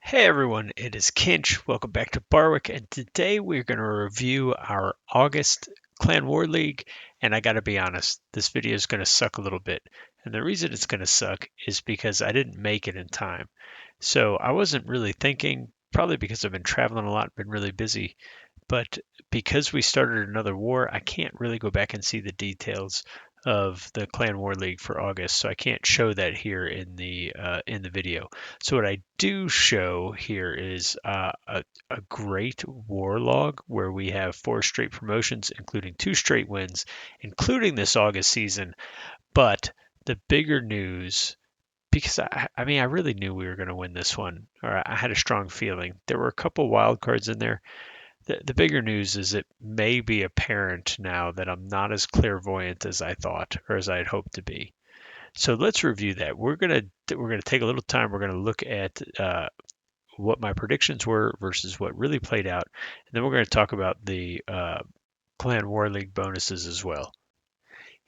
Hey everyone, it is Kinch. Welcome back to Barwick, and today we're going to review our August Clan War League. And I got to be honest, this video is going to suck a little bit. And the reason it's going to suck is because I didn't make it in time. So I wasn't really thinking, probably because I've been traveling a lot, been really busy. But because we started another war, I can't really go back and see the details of the Clan War League for August, so I can't show that here in the video. So what I do show here is a great war log where we have 4 straight promotions, including 2 straight wins, including this August season. But the bigger news, because I really knew we were going to win this one, or I had a strong feeling. There were a couple wild cards in there. The bigger news is it may be apparent now that I'm not as clairvoyant as I thought or as I had hoped to be. So let's review that. We're gonna take a little time. We're gonna look at what my predictions were versus what really played out, and then we're gonna talk about the Clan War League bonuses as well.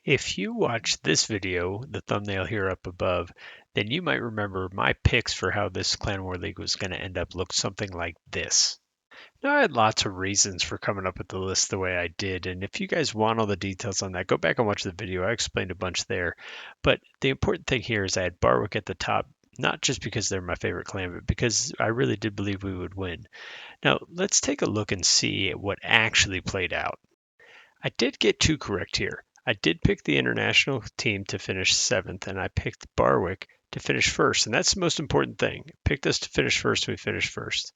If you watch this video, the thumbnail here up above, then you might remember my picks for how this Clan War League was going to end up looked something like this. Now, I had lots of reasons for coming up with the list the way I did, and if you guys want all the details on that, go back and watch the video. I explained a bunch there. But the important thing here is I had Barwick at the top, not just because they're my favorite clan, but because I really did believe we would win. Now, let's take a look and see what actually played out. I did get 2 correct here. I did pick the international team to finish 7th, and I picked Barwick to finish first, and that's the most important thing. I picked us to finish first, and we finished first.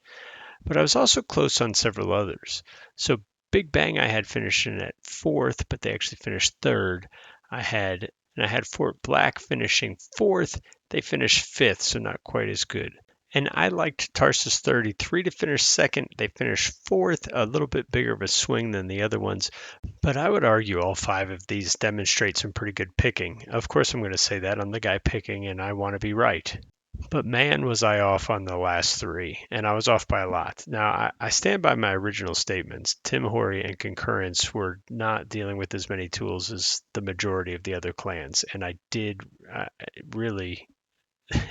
But I was also close on several others. So Big Bang I had finishing at 4th, but they actually finished 3rd. I had Fort Black finishing 4th. They finished 5th, so not quite as good. And I liked Tarsus 33 to finish 2nd. They finished 4th, a little bit bigger of a swing than the other ones. But I would argue all 5 of these demonstrate some pretty good picking. Of course, I'm going to say that. I'm the guy picking, and I want to be right. But man, was I off on the last 3, and I was off by a lot. Now, I stand by my original statements. Tim Horry and Concurrence were not dealing with as many tools as the majority of the other clans, and I did really,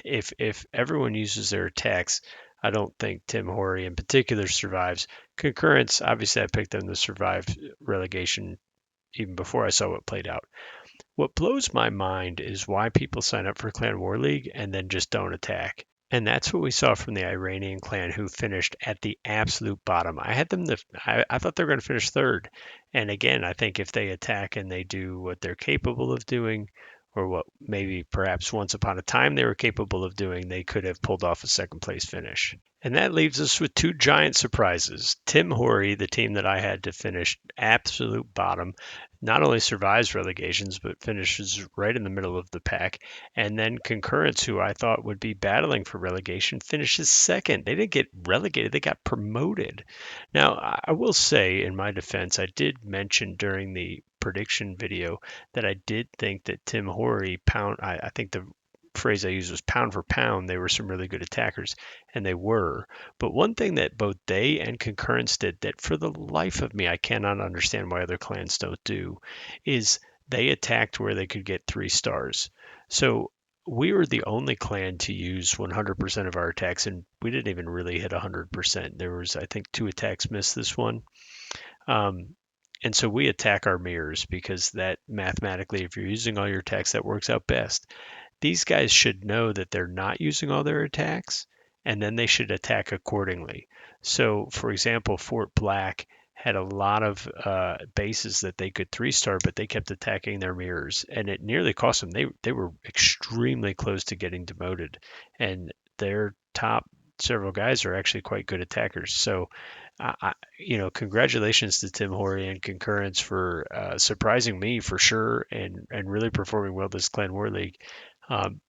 if everyone uses their attacks, I don't think Tim Horry in particular survives. Concurrence, obviously, I picked them to survive relegation even before I saw what played out. What blows my mind is why people sign up for Clan War League and then just don't attack. And that's what we saw from the Iranian clan who finished at the absolute bottom. I had them I thought they were going to finish 3rd. And again, I think if they attack and they do what they're capable of doing, or what maybe perhaps once upon a time they were capable of doing, they could have pulled off a 2nd place finish. And that leaves us with 2 giant surprises. Tim Horry, the team that I had to finish absolute bottom, not only survives relegations, but finishes right in the middle of the pack. And then Concurrence, who I thought would be battling for relegation, finishes 2nd. They didn't get relegated, they got promoted. Now, I will say, in my defense, I did mention during the prediction video that I did think that Tim Horry I think the phrase I used was pound for pound, they were some really good attackers, and they were. But one thing that both they and Concurrence did that for the life of me I cannot understand why other clans don't do is they attacked where they could get 3 stars. So we were the only clan to use 100% of our attacks, and we didn't even really hit 100%. There was, I think, 2 attacks missed this one. Um, and so we attack our mirrors because that mathematically, if you're using all your attacks, that works out best. These guys should know that they're not using all their attacks, and then they should attack accordingly. So, for example, Fort Black had a lot of bases that they could 3-star, but they kept attacking their mirrors, and it nearly cost them. They were extremely close to getting demoted, and their top several guys are actually quite good attackers. So, congratulations to Tim Horry and Concurrence for surprising me for sure, and really performing well this Clan War League. Um,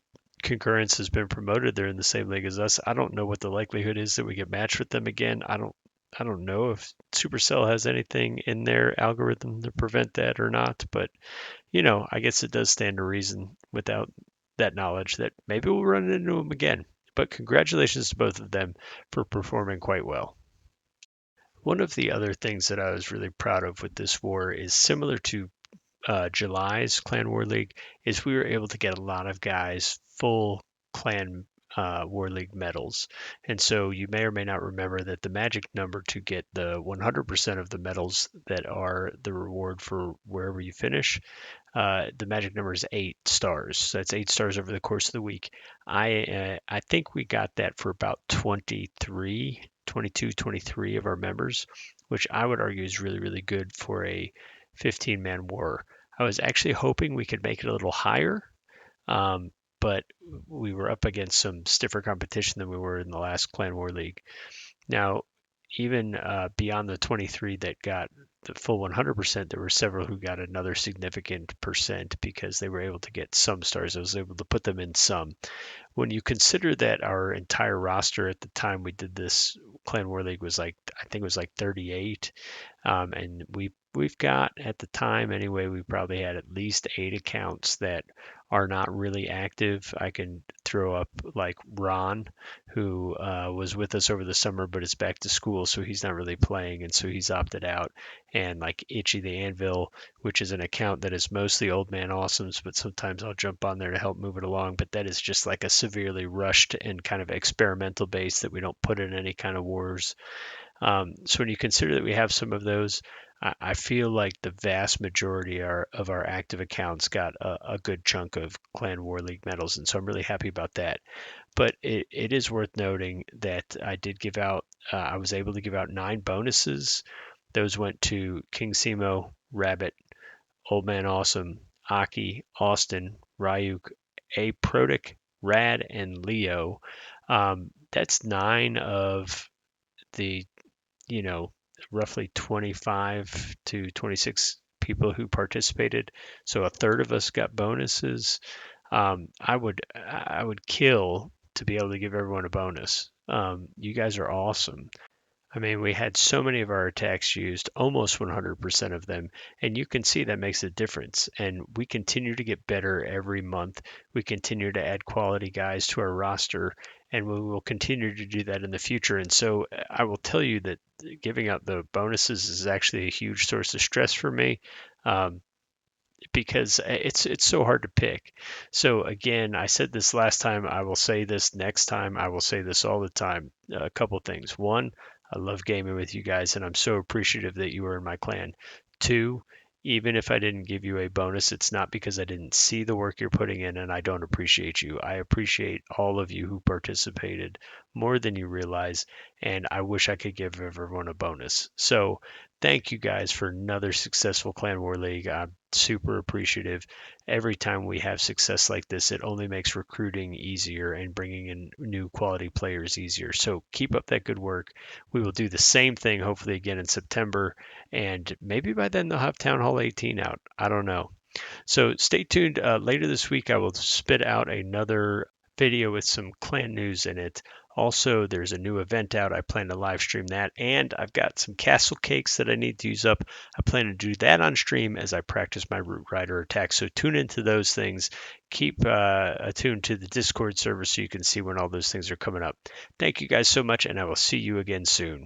Concurrence has been promoted. They're in the same league as us. I don't know what the likelihood is that we get matched with them again. I don't know if Supercell has anything in their algorithm to prevent that or not, but I guess it does stand to reason without that knowledge that maybe we'll run into them again. But congratulations to both of them for performing quite well. One of the other things that I was really proud of with this war is similar to July's Clan War League, is we were able to get a lot of guys full clan War League medals. And so you may or may not remember that the magic number to get the 100% of the medals that are the reward for wherever you finish, the magic number is 8 stars. So that's 8 stars over the course of the week. I think we got that for about 23, 22, 23 of our members, which I would argue is really, really good for a 15-man war. I was actually hoping we could make it a little higher, um, but we were up against some stiffer competition than we were in the last Clan War League. Now, even beyond the 23 that got the full 100%, there were several who got another significant percent because they were able to get some stars. I was able to put them in some. When you consider that our entire roster at the time we did this Clan War League was like, I think it was like 38, and we've got at the time anyway, we probably had at least 8 accounts that are not really active. I can throw up like Ron, who was with us over the summer, but is back to school, so he's not really playing, and so he's opted out. And like Itchy the Anvil, which is an account that is mostly Old Man Awesomes, but sometimes I'll jump on there to help move it along. But that is just like a severely rushed and kind of experimental base that we don't put in any kind of wars. So when you consider that we have some of those, I feel like the vast majority of our active accounts got a good chunk of Clan War League medals, and so I'm really happy about that. But it is worth noting that I was able to give out 9 bonuses. Those went to King Simo, Rabbit, Old Man Awesome, Aki, Austin, Ryuk, A Protic, Rad, and Leo. That's 9 of the you know, roughly 25 to 26 people who participated. So a third of us got bonuses. I would kill to be able to give everyone a bonus. You guys are awesome. I mean, we had so many of our attacks used, almost 100% of them, and you can see that makes a difference. And we continue to get better every month. We continue to add quality guys to our roster, and we will continue to do that in the future. And so I will tell you that giving out the bonuses is actually a huge source of stress for me. Um, because it's so hard to pick. So again, I said this last time, I will say this next time, I will say this all the time. A couple things. One, I love gaming with you guys, and I'm so appreciative that you are in my clan. Two, even if I didn't give you a bonus, it's not because I didn't see the work you're putting in and I don't appreciate you. I appreciate all of you who participated more than you realize, and I wish I could give everyone a bonus. So thank you guys for another successful Clan War League. I'm super appreciative. Every time we have success like this, it only makes recruiting easier and bringing in new quality players easier. So keep up that good work. We will do the same thing hopefully again in September, and maybe by then they'll have Town Hall 18 out. I don't know. So stay tuned. Later this week, I will spit out another video with some clan news in it. Also, there's a new event out. I plan to live stream that, and I've got some castle cakes that I need to use up. I plan to do that on stream as I practice my Root Rider attack. So tune into those things. Keep attuned to the Discord server so you can see when all those things are coming up. Thank you guys so much, and I will see you again soon.